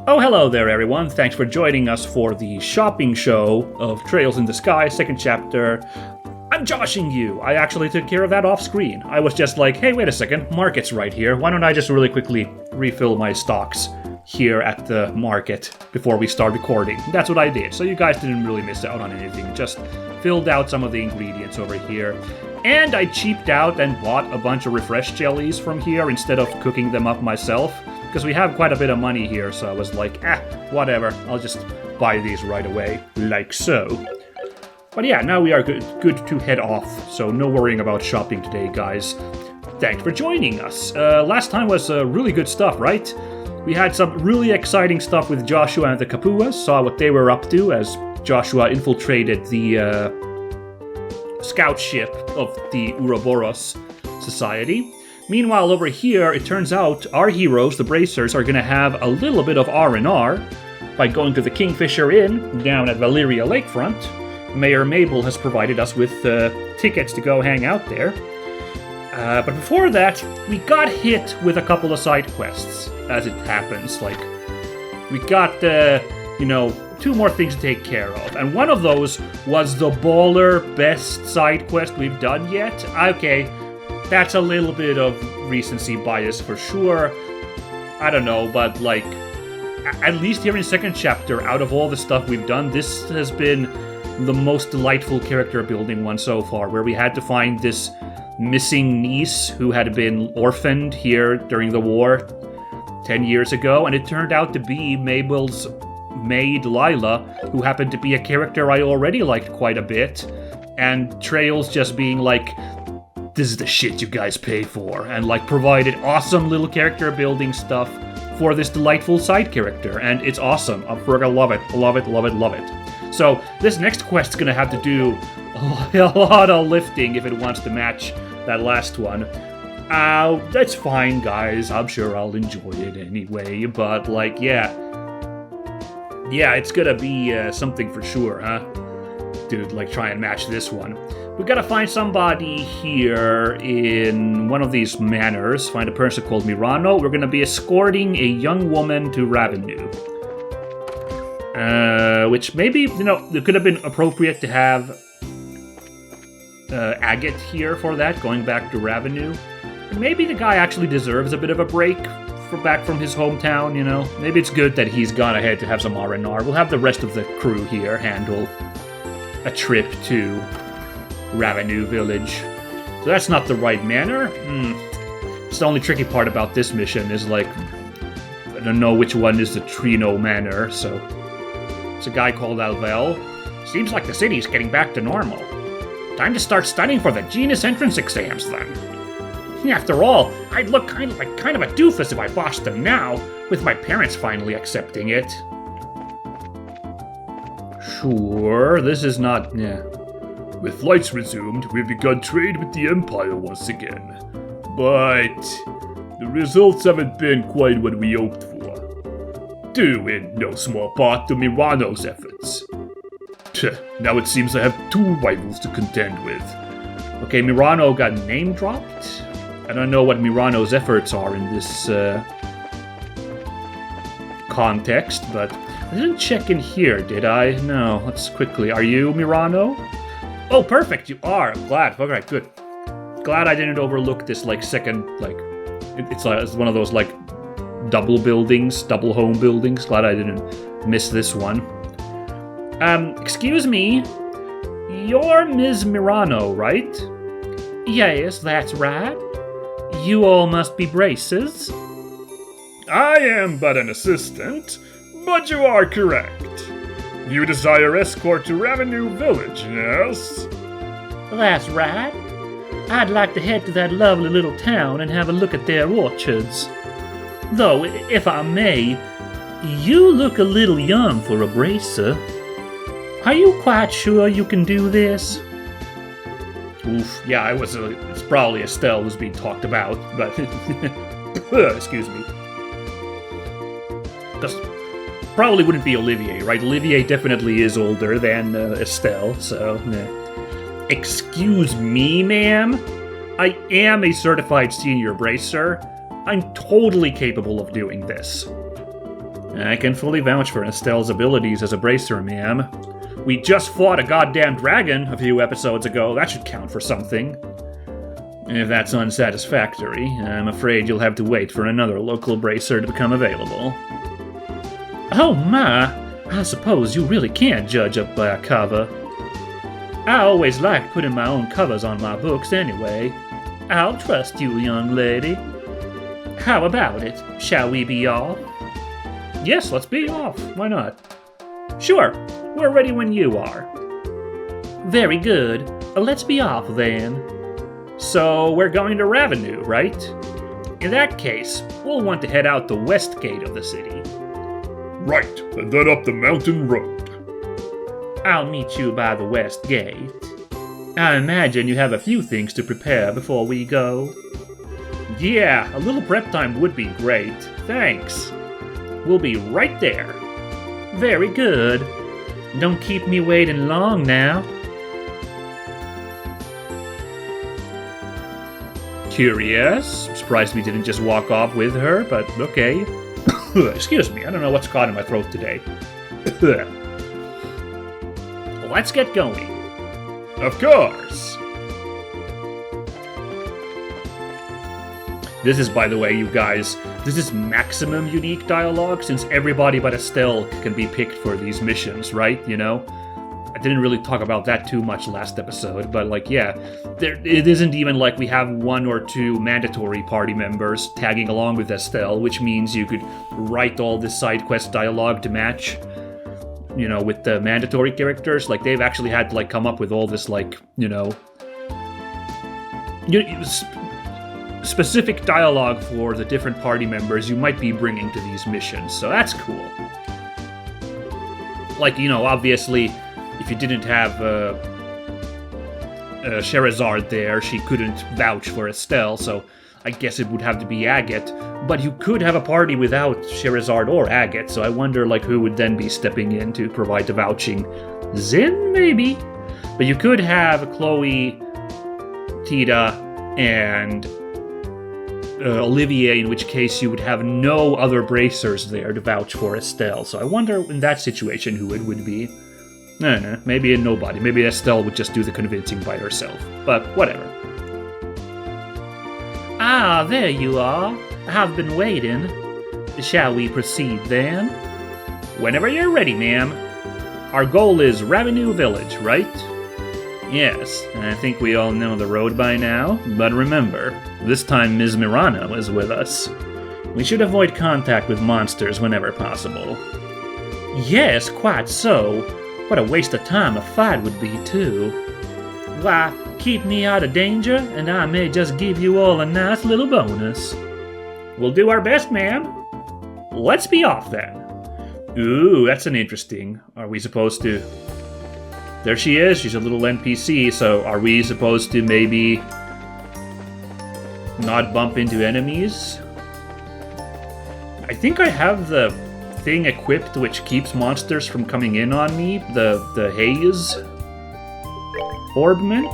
Oh, hello there, everyone. Thanks for joining us for the shopping show of Trails in the Sky, second chapter. I'm joshing you. I actually took care of that off screen. I was just like, hey, wait a second, market's right here. Why don't I just really quickly refill my stocks here at the market before we start recording? That's what I did. So you guys didn't really miss out on anything. Just filled out some of the ingredients over here. And I cheaped out and bought a bunch of refresh jellies from here instead of cooking them up myself. Because we have quite a bit of money here, so I was like, whatever, I'll just buy these right away, like so. But yeah, now we are good to head off, so no worrying about shopping today, guys. Thanks for joining us. Last time was really good stuff, right? We had some really exciting stuff with Joshua and the Kapuas, saw what they were up to as Joshua infiltrated the scout ship of the Ouroboros Society. Meanwhile, over here, it turns out our heroes, the Bracers, are going to have a little bit of R&R by going to the Kingfisher Inn down at Valleria Lakefront. Mayor Mabel has provided us with tickets to go hang out there. But before that, we got hit with a couple of side quests, as it happens. Like, we got, two more things to take care of. And one of those was the baller best side quest we've done yet. Okay. That's a little bit of recency bias for sure. I don't know, but like, at least here in second chapter, out of all the stuff we've done, this has been the most delightful character building one so far, where we had to find this missing niece who had been orphaned here during the war 10 years ago, and it turned out to be Mabel's maid Lila, who happened to be a character I already liked quite a bit, and Trails just being like, this is the shit you guys pay for, and like provided awesome little character building stuff for this delightful side character, and it's awesome. I'm gonna love it, love it, love it, love it. So this next quest's gonna have to do a lot of lifting if it wants to match that last one. That's fine, guys. I'm sure I'll enjoy it anyway, but like, yeah, it's gonna be something for sure, huh? Dude, like try and match this one. We gotta find somebody here in one of these manors, find a person called Mirano. We're gonna be escorting a young woman to Ravenue. Which maybe, it could have been appropriate to have Agate here for that, going back to Ravenue. And maybe the guy actually deserves a bit of a break back from his hometown, Maybe it's good that he's gone ahead to have some R&R. We'll have the rest of the crew here handle a trip to Ravenue Village. So that's not the right manor? It's the only tricky part about this mission is like, I don't know which one is the Trino Manor, so it's a guy called Alvel. Seems like the city's getting back to normal. Time to start studying for the Genus entrance exams then. After all, I'd look kind of a doofus if I botched them now, with my parents finally accepting it. Sure, this is not... With flights resumed, we've begun trade with the Empire once again. But the results haven't been quite what we hoped for. Due in no small part to Mirano's efforts. Now it seems I have two rivals to contend with. Okay, Mirano got name dropped. I don't know what Mirano's efforts are in this context, but I didn't check in here, did I? No, let's quickly. Are you Mirano? Oh, perfect, you are. I'm glad. Okay, good. Glad I didn't overlook this, second, it's one of those, double buildings, double home buildings. Glad I didn't miss this one. Excuse me. You're Ms. Mirano, right? Yes, that's right. You all must be Braces. I am but an assistant, but you are correct. You desire escort to Ravenue Village, yes? That's right. I'd like to head to that lovely little town and have a look at their orchards. Though, if I may, you look a little young for a Bracer. Are you quite sure you can do this? Oof, yeah, it's probably Estelle who's being talked about, but... excuse me. Probably wouldn't be Olivier, right? Olivier definitely is older than Estelle, so... Excuse me, ma'am? I am a certified senior bracer. I'm totally capable of doing this. I can fully vouch for Estelle's abilities as a bracer, ma'am. We just fought a goddamn dragon a few episodes ago. That should count for something. If that's unsatisfactory, I'm afraid you'll have to wait for another local bracer to become available. Oh my, I suppose you really can't judge up by a cover. I always like putting my own covers on my books anyway. I'll trust you, young lady. How about it? Shall we be off? Yes, let's be off. Why not? Sure, we're ready when you are. Very good. Let's be off then. So we're going to Ravenue, right? In that case, we'll want to head out the west gate of the city. Right, and then up the mountain road. I'll meet you by the west gate. I imagine you have a few things to prepare before we go. Yeah, a little prep time would be great. Thanks. We'll be right there. Very good. Don't keep me waiting long now. Curious. I'm surprised we didn't just walk off with her, but okay. Excuse me, I don't know what's caught in my throat today. Let's get going. Of course. This is, by the way, you guys, this is maximum unique dialogue, since everybody but Estelle can be picked for these missions, right? You know? I didn't really talk about that too much last episode, but like, yeah, it isn't even like we have 1 or 2 mandatory party members tagging along with Estelle, which means you could write all this side quest dialogue to match, you know, with the mandatory characters. Like, they've actually had to, like, come up with all this, like, you know, specific dialogue for the different party members you might be bringing to these missions, so that's cool. Like, you know, obviously, if you didn't have Sherazade there, she couldn't vouch for Estelle, so I guess it would have to be Agate. But you could have a party without Sherazade or Agate, so I wonder, like, who would then be stepping in to provide the vouching? Zin, maybe? But you could have Chloe, Tita, and Olivier, in which case you would have no other bracers there to vouch for Estelle. So I wonder in that situation who it would be. I don't know, maybe nobody. Maybe Estelle would just do the convincing by herself. But whatever. Ah, there you are. I've been waiting. Shall we proceed then? Whenever you're ready, ma'am. Our goal is Ravenue Village, right? Yes, I think we all know the road by now, but remember, this time Ms. Mirano is with us. We should avoid contact with monsters whenever possible. Yes, quite so. What a waste of time a fight would be, too. Why, keep me out of danger, and I may just give you all a nice little bonus. We'll do our best, ma'am. Let's be off, then. Ooh, that's an interesting... Are we supposed to... There she is, she's a little NPC, so are we supposed to maybe... not bump into enemies? I think I have the thing equipped which keeps monsters from coming in on me, the haze orbment.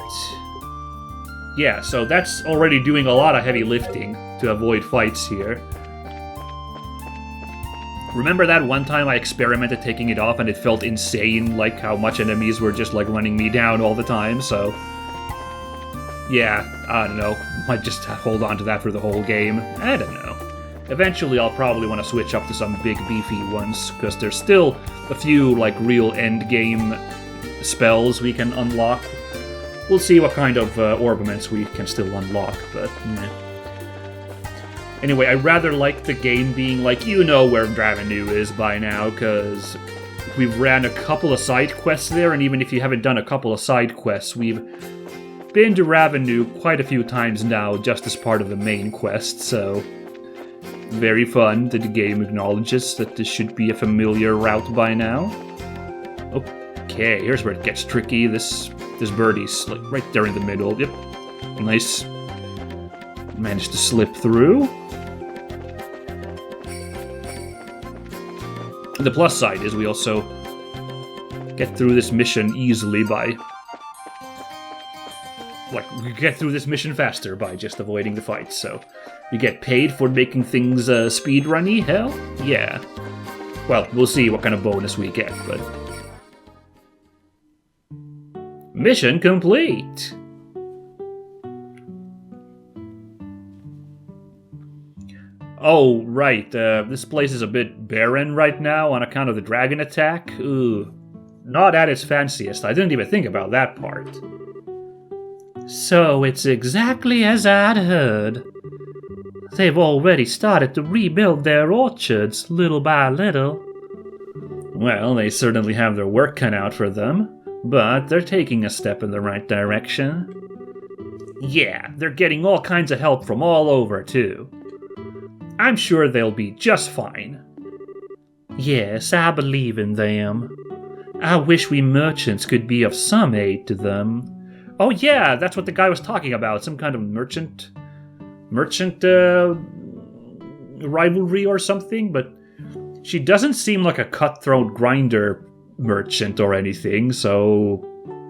Yeah, so that's already doing a lot of heavy lifting to avoid fights here. Remember that one time I experimented taking it off and it felt insane, like how much enemies were just like running me down all the time, so... Yeah, I don't know, might just hold on to that for the whole game, I don't know. Eventually I'll probably want to switch up to some big beefy ones, because there's still a few like real endgame spells we can unlock. We'll see what kind of orbaments we can still unlock, but meh. Anyway, I rather like the game being like, you know where Ravenue is by now, because we've ran a couple of side quests there, and even if you haven't done a couple of side quests, we've been to Ravenue quite a few times now, just as part of the main quest, so... Very fun that the game acknowledges that this should be a familiar route by now. Okay, here's where it gets tricky. This birdie's like right there in the middle. Yep, nice. Managed to slip through. The plus side is we also get through this mission easily by... Like, we get through this mission faster by just avoiding the fights, so... You get paid for making things speedrunny? Hell, yeah. Well, we'll see what kind of bonus we get, but... Mission complete! Oh, right, this place is a bit barren right now on account of the dragon attack. Ooh, not at its fanciest. I didn't even think about that part. So it's exactly as I'd heard. They've already started to rebuild their orchards, little by little. Well, they certainly have their work cut out for them, but they're taking a step in the right direction. Yeah, they're getting all kinds of help from all over, too. I'm sure they'll be just fine. Yes, I believe in them. I wish we merchants could be of some aid to them. Oh yeah, that's what the guy was talking about. Some kind of merchant rivalry or something, but she doesn't seem like a cutthroat grinder merchant or anything, so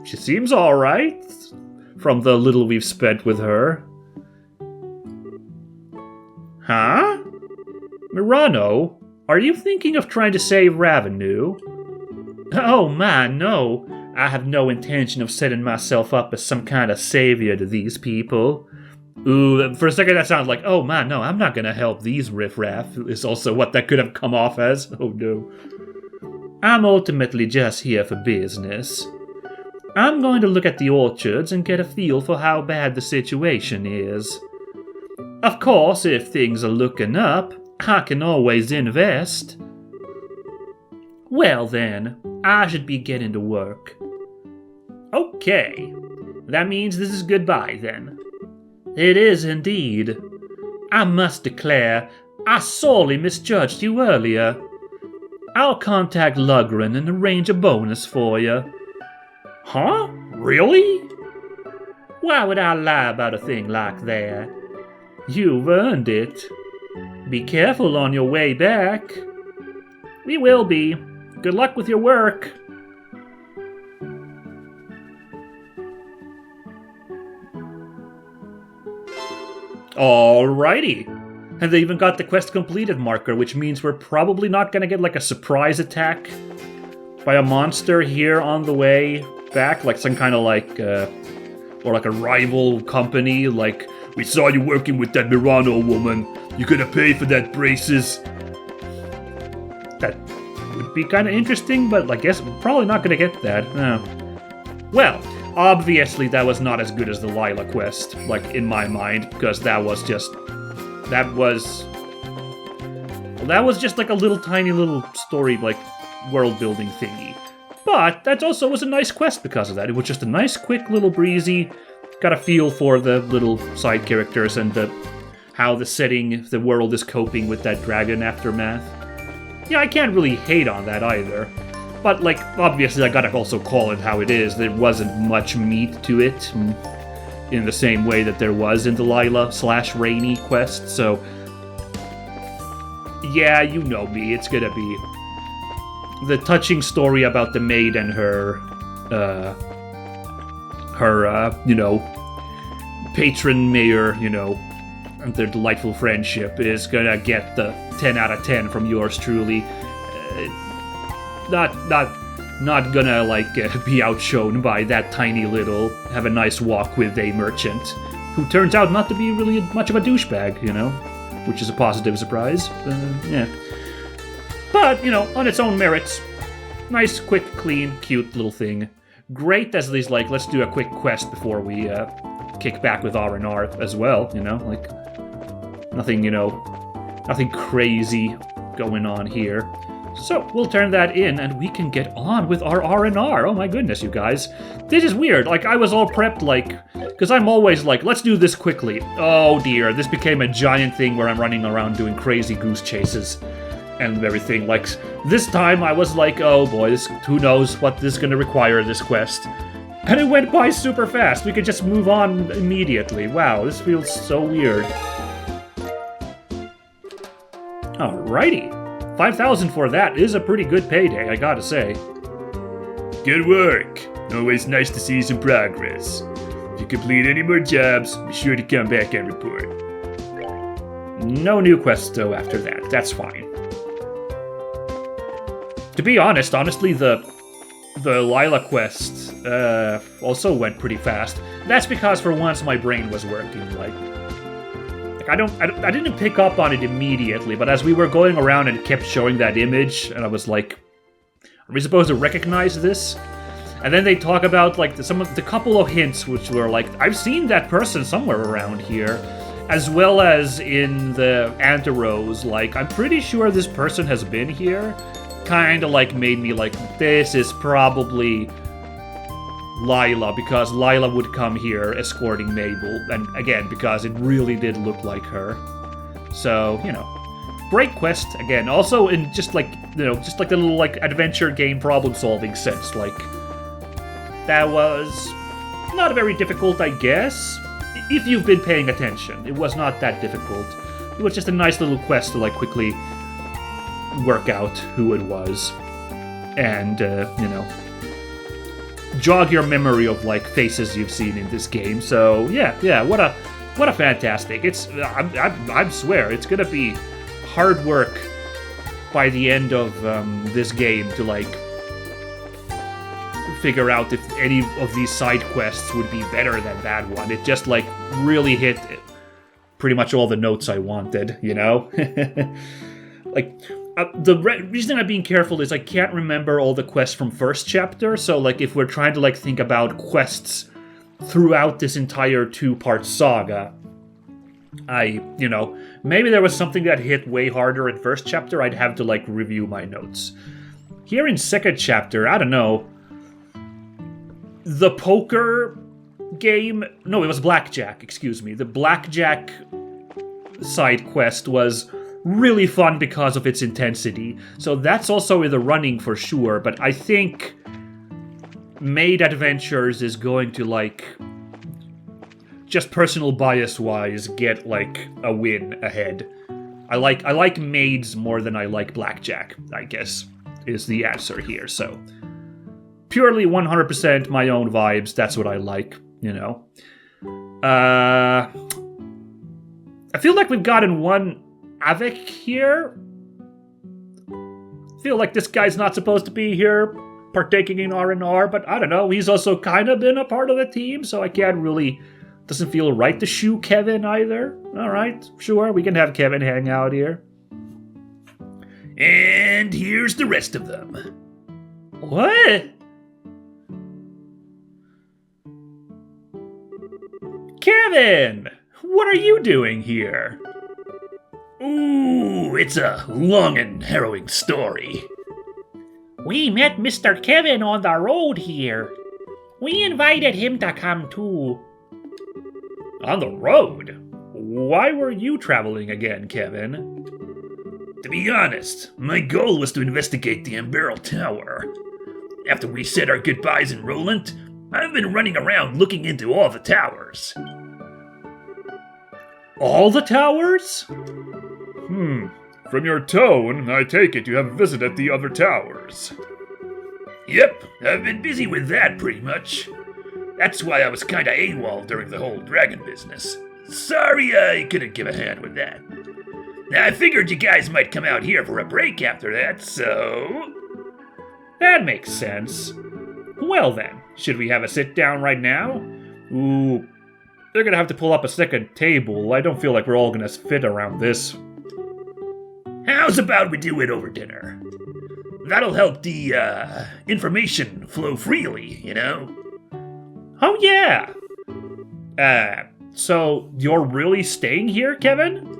she seems alright from the little we've spent with her. Huh? Mirano, are you thinking of trying to save Ravenu? Oh my, no. I have no intention of setting myself up as some kind of savior to these people. Ooh, for a second that sounds like, oh man, no, I'm not gonna help these riffraff, is also what that could have come off as. Oh no. I'm ultimately just here for business. I'm going to look at the orchards and get a feel for how bad the situation is. Of course, if things are looking up, I can always invest. Well then, I should be getting to work. Okay. That means this is goodbye then. It is indeed. I must declare, I sorely misjudged you earlier. I'll contact Lugren and arrange a bonus for you. Huh? Really? Why would I lie about a thing like that? You've earned it. Be careful on your way back. We will be. Good luck with your work. Alrighty. And they even got the quest completed marker, which means we're probably not gonna get like a surprise attack by a monster here on the way back, like some kind of like, or like a rival company, like, we saw you working with that Mirano woman, you gonna pay for that braces? That would be kind of interesting, but I guess we're probably not gonna get that. Well, obviously that was not as good as the Lila quest, like, in my mind, because that was just like a little tiny little story, like, world building thingy. But that also was a nice quest because of that. It was just a nice, quick, little breezy, got a feel for the little side characters and how the setting, the world is coping with that dragon aftermath. Yeah, I can't really hate on that either. But, like, obviously I gotta also call it how it is. There wasn't much meat to it, in the same way that there was in the Lila/Rainy quest, so... yeah, you know me, it's gonna be the touching story about the maid and her, patron mayor, and their delightful friendship is gonna get the 10 out of 10 from yours truly. Not gonna, like, be outshone by that tiny little have a nice walk with a merchant, who turns out not to be really much of a douchebag, which is a positive surprise. Yeah. But, on its own merits, nice, quick, clean, cute little thing. Great as these, like, let's do a quick quest before we kick back with R&R as well, like, nothing crazy going on here. So, we'll turn that in, and we can get on with our R&R. Oh my goodness, you guys. This is weird. Like, I was all prepped, like... because I'm always like, let's do this quickly. Oh dear, this became a giant thing where I'm running around doing crazy goose chases and everything. Like, this time I was like, oh boy, who knows what this is going to require, this quest. And it went by super fast. We could just move on immediately. Wow, this feels so weird. Alrighty. 5,000 for that is a pretty good payday, I gotta say. Good work. Always nice to see some progress. If you complete any more jobs, be sure to come back and report. No new quests though after that, that's fine. To be honest, honestly, the Lila quest also went pretty fast. That's because for once my brain was working. Like I didn't pick up on it immediately, but as we were going around and it kept showing that image, and I was like, are we supposed to recognize this? And then they talk about like the couple of hints which were like, I've seen that person somewhere around here, as well as in the anteros, like I'm pretty sure this person has been here. Kind of like made me like, this is probably Lila, because Lila would come here escorting Mabel, and again, because it really did look like her. So, great quest, again, also in just like the little like adventure game problem solving sense, like, that was not very difficult, I guess, if you've been paying attention. It was not that difficult. It was just a nice little quest to like quickly work out who it was, and, jog your memory of like faces you've seen in this game. So yeah, what a fantastic! I swear it's gonna be hard work by the end of this game to like figure out if any of these side quests would be better than that one. It just like really hit pretty much all the notes I wanted, like. The reason I'm being careful is I can't remember all the quests from first chapter, so like if we're trying to like think about quests throughout this entire 2-part saga, maybe there was something that hit way harder in first chapter, I'd have to like review my notes. Here in second chapter, I don't know, the poker game, no, it was blackjack, excuse me, the blackjack side quest was really fun because of its intensity. So that's also in the running for sure, but I think Maid Adventures is going to like, just personal bias wise, get like a win ahead. I like maids more than I like blackjack, I guess, is the answer here. So purely 100% my own vibes, that's what I like, I feel like we've gotten one Avec here. Feel like this guy's not supposed to be here partaking in R&R, but I don't know, he's also kind of been a part of the team, so I can't really, doesn't feel right to shoo Kevin either. Alright, sure, we can have Kevin hang out here. And here's the rest of them. What? Kevin! What are you doing here? Ooh, it's a long and harrowing story. We met Mr. Kevin on the road here. We invited him to come too. On the road? Why were you traveling again, Kevin? To be honest, my goal was to investigate the Emberl Tower. After we said our goodbyes in Roland, I've been running around looking into all the towers. All the towers? From your tone, I take it you have visited the other towers. Yep, I've been busy with that pretty much. That's why I was kinda AWOL during the whole dragon business. Sorry I couldn't give a hand with that. Now, I figured you guys might come out here for a break after that, so... That makes sense. Well then, should we have a sit down right now? Ooh, they're gonna have to pull up a second table. I don't feel like we're all gonna fit around this. How's about we do it over dinner? That'll help the, information flow freely, Oh yeah! So you're really staying here, Kevin?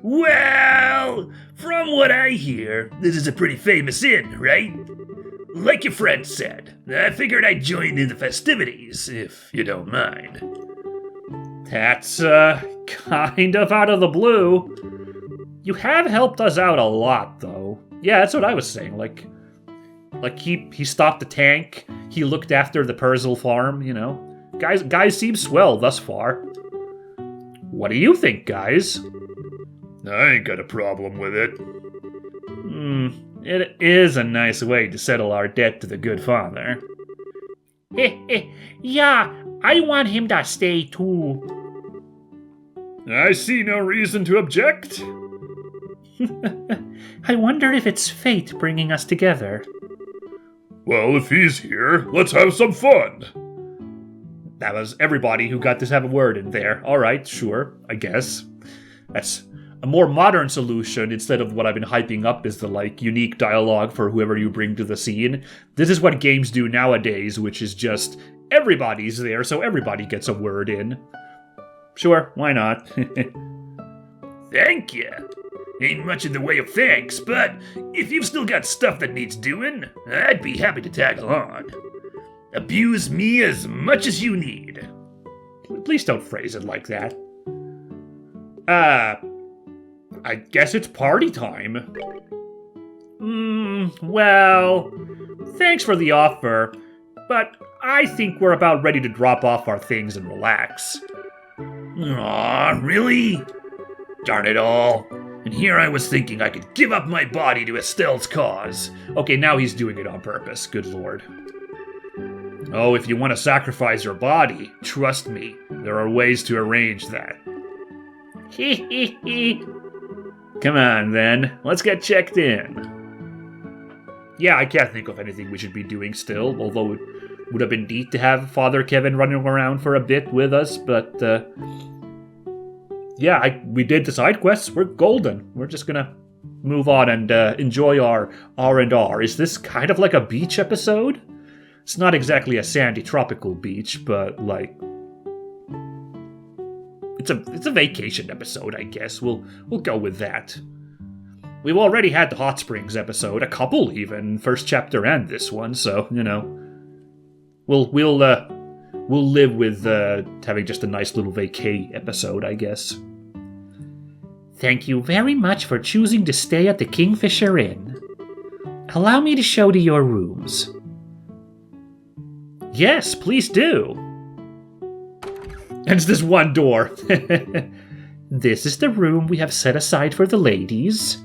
Well, from what I hear, this is a pretty famous inn, right? Like your friend said, I figured I'd join in the festivities, if you don't mind. That's, kind of out of the blue. You have helped us out a lot, though. Yeah, that's what I was saying, like he stopped the tank, he looked after the Persil farm, Guys seem swell thus far. What do you think, guys? I ain't got a problem with it. It is a nice way to settle our debt to the good father. Yeah, I want him to stay too. I see no reason to object. I wonder if it's fate bringing us together. Well, if he's here, let's have some fun. That was everybody who got to have a word in there. All right, sure, I guess. That's a more modern solution instead of what I've been hyping up as the, unique dialogue for whoever you bring to the scene. This is what games do nowadays, which is just everybody's there, so everybody gets a word in. Sure, why not? Thank you. Ain't much in the way of thanks, but if you've still got stuff that needs doing, I'd be happy to tag along. Abuse me as much as you need. Please don't phrase it like that. I guess it's party time. Well, thanks for the offer, but I think we're about ready to drop off our things and relax. Aw, really? Darn it all. And here I was thinking I could give up my body to Estelle's cause. Okay, now he's doing it on purpose, good lord. Oh, if you want to sacrifice your body, trust me, there are ways to arrange that. Come on, then. Let's get checked in. Yeah, I can't think of anything we should be doing still, although it would have been neat to have Father Kevin running around for a bit with us, but, yeah, we did the side quests. We're golden. We're just gonna move on and enjoy our R&R. Is this kind of like a beach episode? It's not exactly a sandy tropical beach, but, it's a vacation episode, I guess. We'll go with that. We've already had the hot springs episode, a couple even, first chapter and this one, so we'll live with having just a nice little vacay episode, I guess. Thank you very much for choosing to stay at the Kingfisher Inn. Allow me to show to your rooms. Yes, please do. And it's this one door. This is the room we have set aside for the ladies.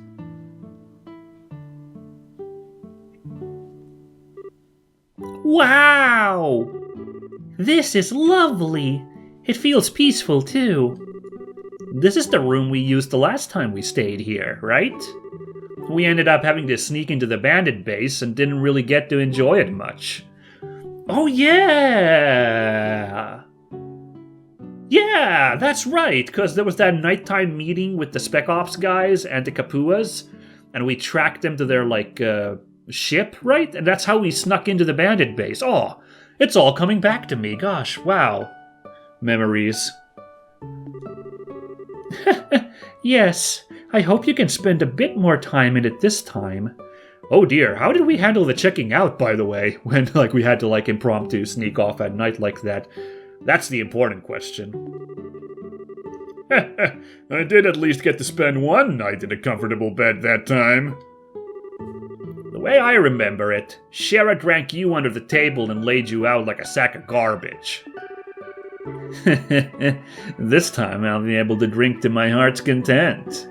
Wow! This is lovely. It feels peaceful, too. This is the room we used the last time we stayed here, right? We ended up having to sneak into the bandit base and didn't really get to enjoy it much. Oh, yeah! Yeah, that's right, because there was that nighttime meeting with the Spec Ops guys and the Kapuas, and we tracked them to their, ship, right? And that's how we snuck into the bandit base. Oh, it's all coming back to me. Gosh, wow. Memories. Yes, I hope you can spend a bit more time in it this time. Oh dear, how did we handle the checking out, by the way, when, we had to, impromptu sneak off at night like that? That's the important question. I did at least get to spend one night in a comfortable bed that time. The way I remember it, Shara drank you under the table and laid you out like a sack of garbage. This time I'll be able to drink to my heart's content.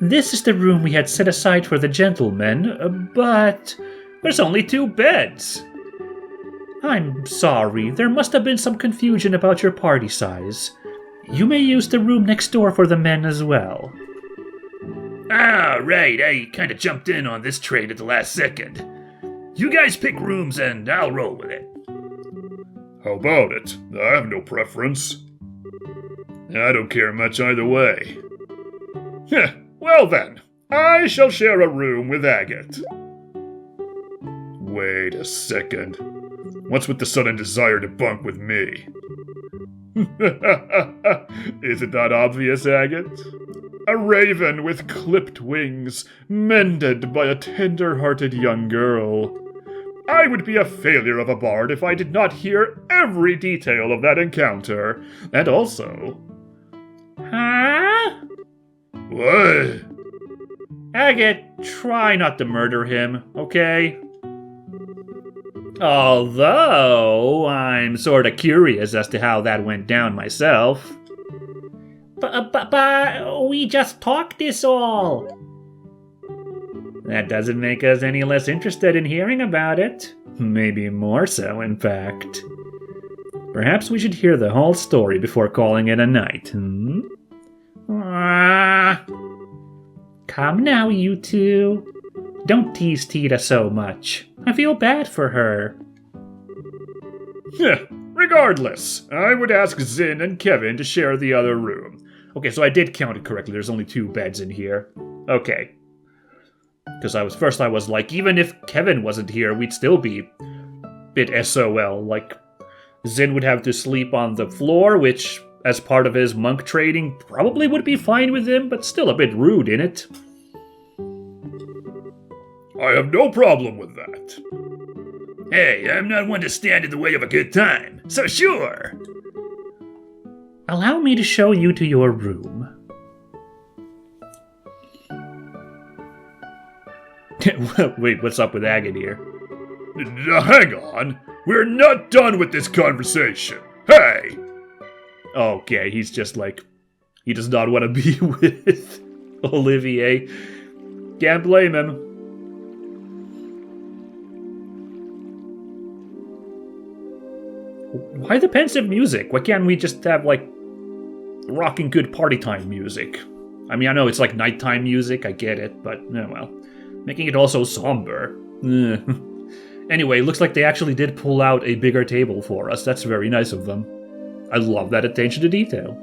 This is the room we had set aside for the gentlemen, but there's only 2 beds. I'm sorry, there must have been some confusion about your party size. You may use the room next door for the men as well. Ah, right, I kinda jumped in on this trade at the last second. You guys pick rooms and I'll roll with it. How about it? I have no preference. I don't care much either way. Well then, I shall share a room with Agate. Wait a second. What's with the sudden desire to bunk with me? Is it not obvious, Agate? A raven with clipped wings, mended by a tender-hearted young girl. I would be a failure of a bard if I did not hear every detail of that encounter. And also... Huh? What? Agate, try not to murder him, okay? Although, I'm sorta curious as to how that went down myself. But we just talked this all. That doesn't make us any less interested in hearing about it. Maybe more so, in fact. Perhaps we should hear the whole story before calling it a night, Come now, you two. Don't tease Tita so much. I feel bad for her. Regardless, I would ask Zin and Kevin to share the other room. Okay, so I did count it correctly. There's only 2 beds in here. Okay. Because I was like, even if Kevin wasn't here, we'd still be a bit SOL. Like, Zin would have to sleep on the floor, which, as part of his monk training, probably would be fine with him, but still a bit rude in it. I have no problem with that. Hey, I'm not one to stand in the way of a good time, so sure. Allow me to show you to your room. Wait, what's up with Agate here? Hang on. We're not done with this conversation. Hey! Okay, he's just like... He does not want to be with Olivier. Can't blame him. Why the pensive music? Why can't we just have, like, rocking good party time music? I mean, I know it's like nighttime music, I get it, but, well. Making it also somber. Anyway, looks like they actually did pull out a bigger table for us. That's very nice of them. I love that attention to detail.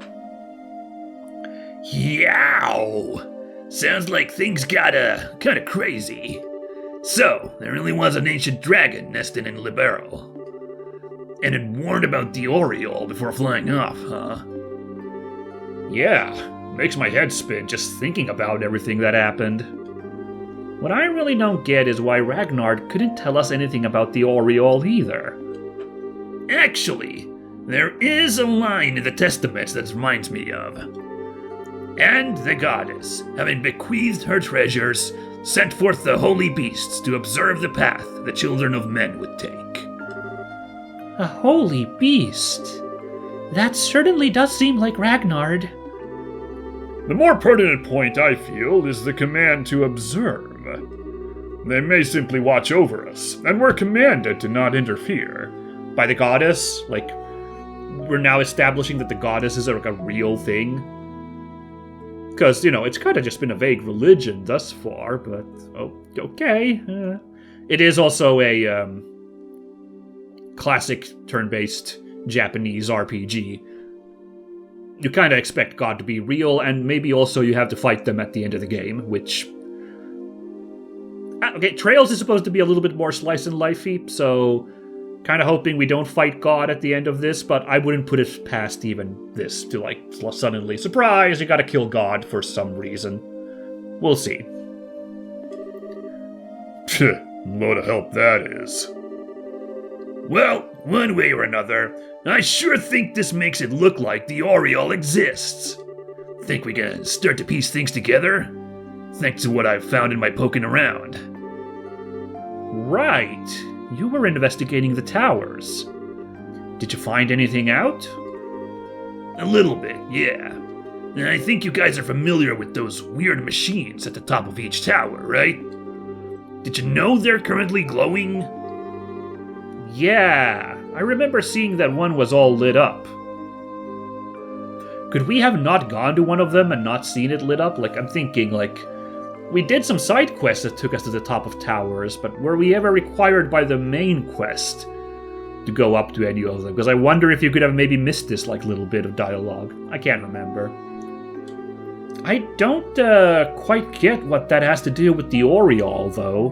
Yow! Sounds like things got, kinda crazy. So, there really was an ancient dragon nesting in Libero. And it warned about the Oriole before flying off, huh? Yeah, makes my head spin just thinking about everything that happened. What I really don't get is why Ragnar couldn't tell us anything about the Oriole either. Actually, there is a line in the Testaments that reminds me of. And the goddess, having bequeathed her treasures, sent forth the holy beasts to observe the path the children of men would take. A holy beast. That certainly does seem like Ragnar. The more pertinent point, I feel, is the command to observe. They may simply watch over us, and we're commanded to not interfere. By the goddess? Like, we're now establishing that the goddess is like a real thing? Because, it's kind of just been a vague religion thus far, but okay. It is also a classic turn-based Japanese RPG. You kind of expect God to be real, and maybe also you have to fight them at the end of the game, which... Okay, Trails is supposed to be a little bit more slice-and-lifey, so kind of hoping we don't fight God at the end of this, but I wouldn't put it past even this to, like, suddenly, surprise, you gotta kill God for some reason. We'll see. Load of help that is. Well, one way or another, I sure think this makes it look like the Oriole exists. Think we can start to piece things together? Thanks to what I've found in my poking around. Right. You were investigating the towers. Did you find anything out? A little bit, yeah. I think you guys are familiar with those weird machines at the top of each tower, right? Did you know they're currently glowing? Yeah, I remember seeing that one was all lit up. Could we have not gone to one of them and not seen it lit up? Like, I'm thinking, like, we did some side quests that took us to the top of towers, but were we ever required by the main quest to go up to any of them? Because I wonder if you could have maybe missed this, like, little bit of dialogue. I can't remember. I don't, quite get what that has to do with the Oriole, though.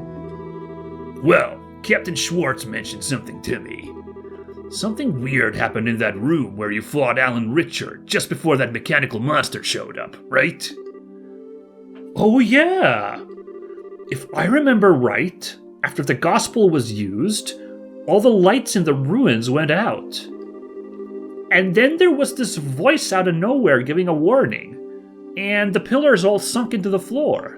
Well, Captain Schwartz mentioned something to me. Something weird happened in that room where you fought Alan Richard just before that mechanical monster showed up, right? Oh yeah! If I remember right, after the gospel was used, all the lights in the ruins went out. And then there was this voice out of nowhere giving a warning, and the pillars all sunk into the floor.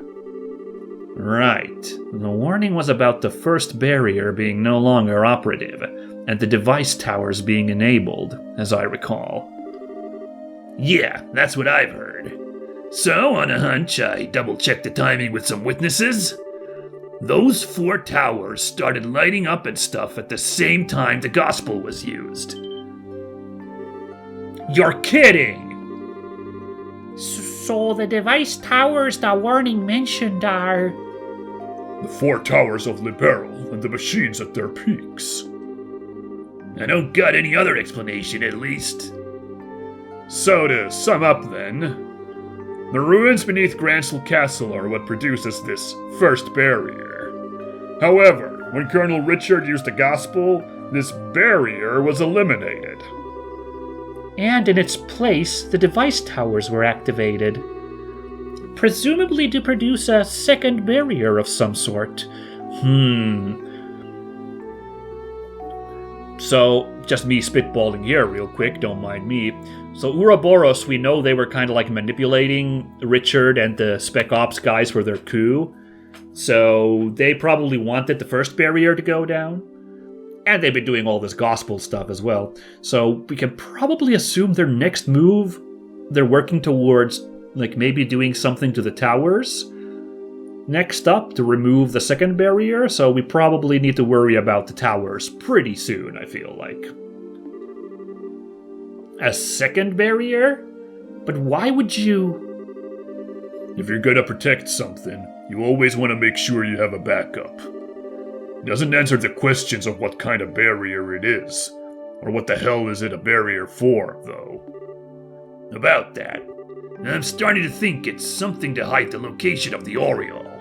Right. The warning was about the first barrier being no longer operative, and the device towers being enabled, as I recall. Yeah, that's what I've heard. So, on a hunch, I double-checked the timing with some witnesses. Those 4 towers started lighting up and stuff at the same time the gospel was used. You're kidding! So the device towers the warning mentioned are... The 4 towers of Liberal and the machines at their peaks. I don't got any other explanation, at least. So to sum up then, the ruins beneath Gransel Castle are what produces this first barrier. However, when Colonel Richard used the gospel, this barrier was eliminated. And in its place, the device towers were activated. Presumably to produce a second barrier of some sort. So, just me spitballing here real quick, don't mind me. So Ouroboros, we know they were kind of like manipulating Richard and the Spec Ops guys for their coup. So they probably wanted the first barrier to go down. And they've been doing all this gospel stuff as well. So we can probably assume their next move, they're working towards like maybe doing something to the towers. Next up, to remove the second barrier, so we probably need to worry about the towers pretty soon, I feel like. A second barrier? But why would you... If you're gonna protect something, you always want to make sure you have a backup. It doesn't answer the questions of what kind of barrier it is, or what the hell is it a barrier for, though. About that, I'm starting to think it's something to hide the location of the Oriole.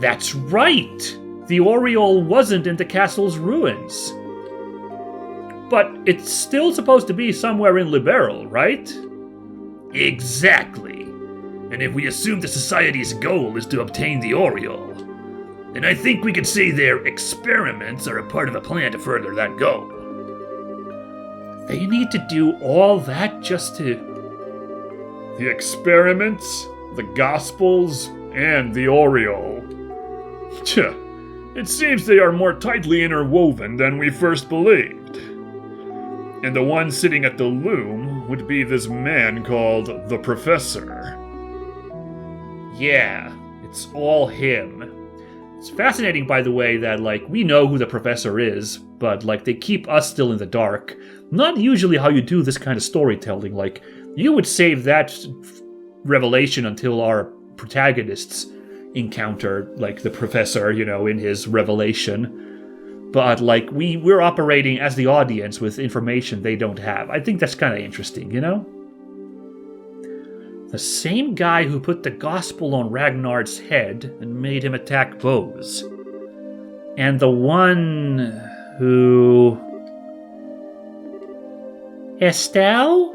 That's right! The Oriole wasn't in the castle's ruins. But it's still supposed to be somewhere in Liberal, right? Exactly. And if we assume the Society's goal is to obtain the Oriole, then I think we could say their experiments are a part of a plan to further that goal. They need to do all that just to... The experiments, the Gospels, and the Oriole. It seems they are more tightly interwoven than we first believed. And the one sitting at the loom would be this man called the Professor. Yeah, it's all him. It's fascinating, by the way, that, like, we know who the Professor is, but, like, they keep us still in the dark. Not usually how you do this kind of storytelling. Like, you would save that revelation until our protagonists encounter, like, the Professor, you know, in his revelation. But, like, we're operating as the audience with information they don't have. I think that's kind of interesting, you know? The same guy who put the gospel on Ragnard's head and made him attack Bose. And the one who... Estelle?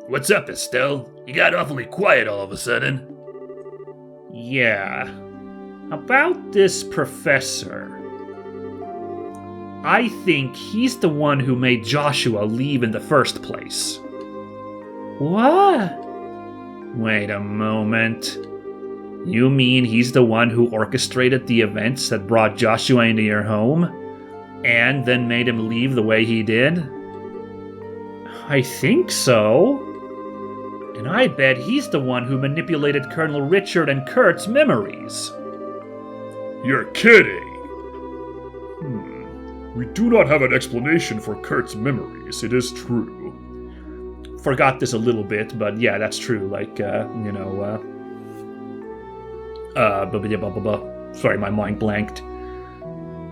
What's up, Estelle? You got awfully quiet all of a sudden. Yeah. About this professor. I think he's the one who made Joshua leave in the first place. What? Wait a moment. You mean he's the one who orchestrated the events that brought Joshua into your home? And then made him leave the way he did? I think so. And I bet he's the one who manipulated Colonel Richard and Kurt's memories. You're kidding! We do not have an explanation for Kurt's memories, it is true. Forgot this a little bit, but yeah, that's true. Like, sorry, my mind blanked.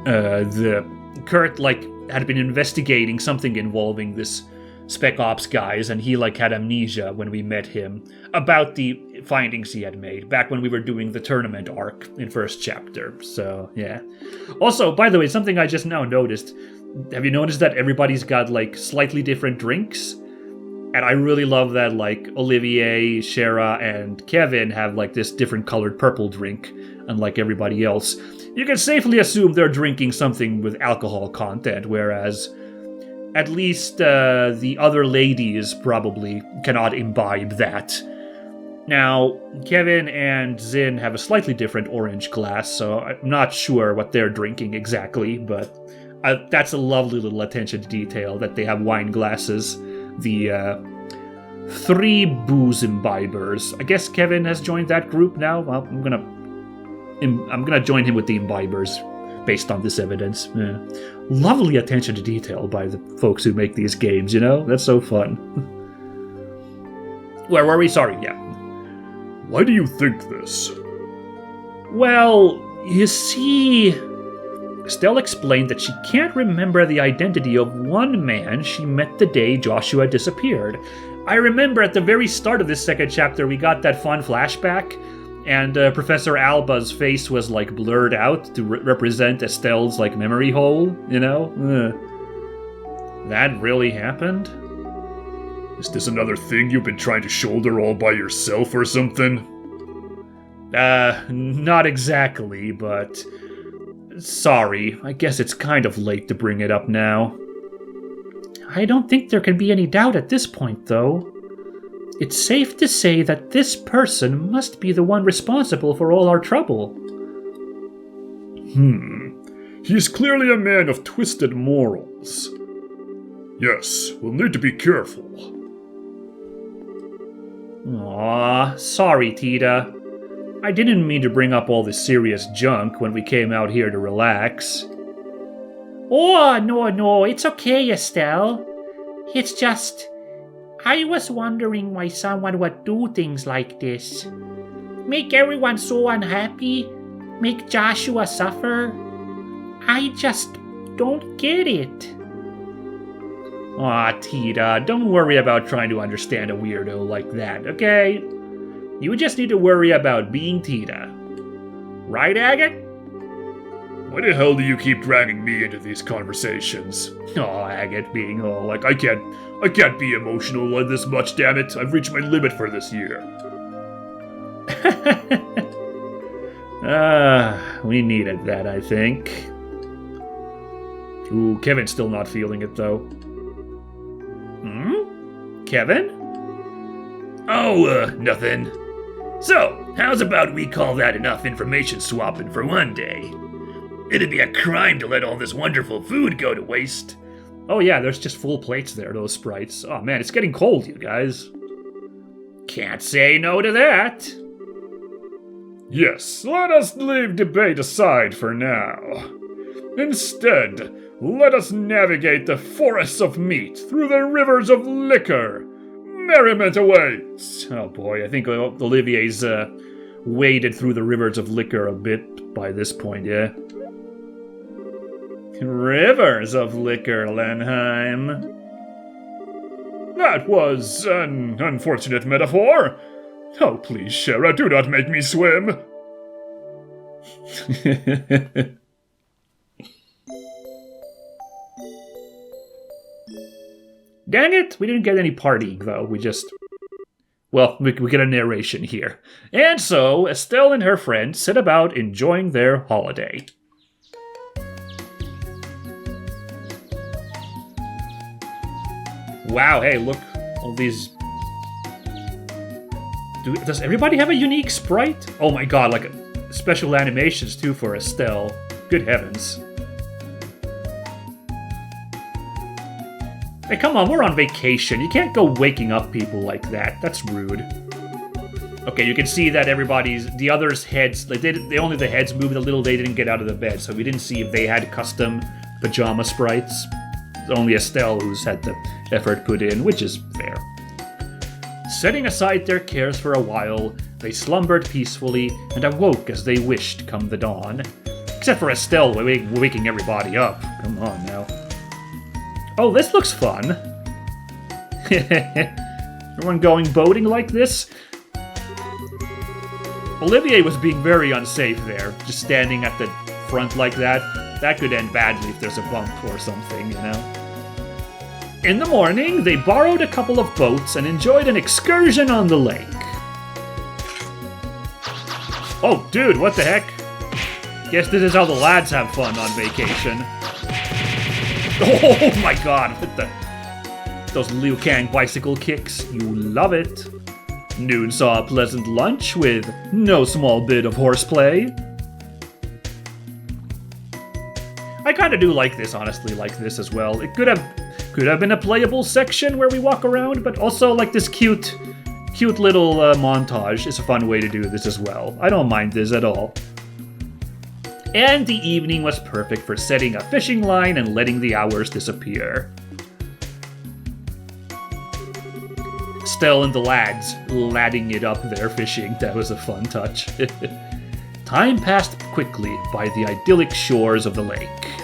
The Kurt, like, had been investigating something involving this Spec Ops guys, and he, like, had amnesia when we met him about the findings he had made back when we were doing the tournament arc in first chapter. So, yeah. Also, by the way, something I just now noticed. Have you noticed that everybody's got, like, slightly different drinks? And I really love that, like, Olivier, Shara, and Kevin have, like, this different colored purple drink, unlike everybody else. You can safely assume they're drinking something with alcohol content, whereas at least the other ladies probably cannot imbibe that. Now, Kevin and Zin have a slightly different orange glass, so I'm not sure what they're drinking exactly, but that's a lovely little attention to detail that they have wine glasses. The 3 booze imbibers. I guess Kevin has joined that group now. Well, I'm gonna join him with the imbibers based on this evidence. Yeah. Lovely attention to detail by the folks who make these games, you know? That's so fun. Where were we? Sorry, yeah. Why do you think this? Well, you see, Estelle explained that she can't remember the identity of one man she met the day Joshua disappeared. I remember at the very start of this second chapter, we got that fun flashback, and Professor Alba's face was like blurred out to represent Estelle's like memory hole, you know? That really happened? Is this another thing you've been trying to shoulder all by yourself or something? Not exactly, but... Sorry, I guess it's kind of late to bring it up now. I don't think there can be any doubt at this point, though. It's safe to say that this person must be the one responsible for all our trouble. He is clearly a man of twisted morals. Yes, we'll need to be careful. Aw, sorry, Tita. I didn't mean to bring up all this serious junk when we came out here to relax. Oh, no, it's okay, Estelle. It's just... I was wondering why someone would do things like this. Make everyone so unhappy, make Joshua suffer. I just don't get it. Aw, Tita, don't worry about trying to understand a weirdo like that, okay? You just need to worry about being Tita. Right, Agate? Why the hell do you keep dragging me into these conversations? Aw, Agate being all like, I can't be emotional like this much, damn it. I've reached my limit for this year. We needed that, I think. Ooh, Kevin's still not feeling it, though. Kevin? Oh, nothing. So, how's about we call that enough information swapping for one day? It'd be a crime to let all this wonderful food go to waste. Oh yeah, there's just full plates there, those sprites. Oh man, it's getting cold, you guys. Can't say no to that. Yes, let us leave debate aside for now. Instead, let us navigate the forests of meat through the rivers of liquor. Merriment awaits. Oh boy, I think Olivier's waded through the rivers of liquor a bit by this point, yeah? Rivers of liquor, Lenheim. That was an unfortunate metaphor. Oh, please, Shara, do not make me swim. Dang it, we didn't get any partying, though. We just... Well, we get a narration here. And so, Estelle and her friend set about enjoying their holiday. Wow, hey, look, all these... Does everybody have a unique sprite? Oh my god, like special animations too for Estelle. Good heavens. Hey, come on, we're on vacation. You can't go waking up people like that. That's rude. Okay, you can see that the others' heads, like only the heads moved a little, they didn't get out of the bed, so we didn't see if they had custom pajama sprites. It's only Estelle who's had the effort put in, which is fair. Setting aside their cares for a while, they slumbered peacefully and awoke as they wished come the dawn. Except for Estelle waking everybody up. Come on now. Oh, this looks fun. Everyone going boating like this? Olivier was being very unsafe there, just standing at the front like that. That could end badly if there's a bump or something, you know? In the morning, they borrowed a couple of boats and enjoyed an excursion on the lake. Oh, dude, what the heck? Guess this is how the lads have fun on vacation. Oh my god, with those Liu Kang bicycle kicks. You love it. Noon saw a pleasant lunch with no small bit of horseplay. I kind of do like this, honestly, like this as well. It could have been a playable section where we walk around, but also like this cute little montage is a fun way to do this as well. I don't mind this at all. and the evening was perfect for setting a fishing line and letting the hours disappear. Stell and the lads ladding it up there fishing. That was a fun touch. Time passed quickly by the idyllic shores of the lake.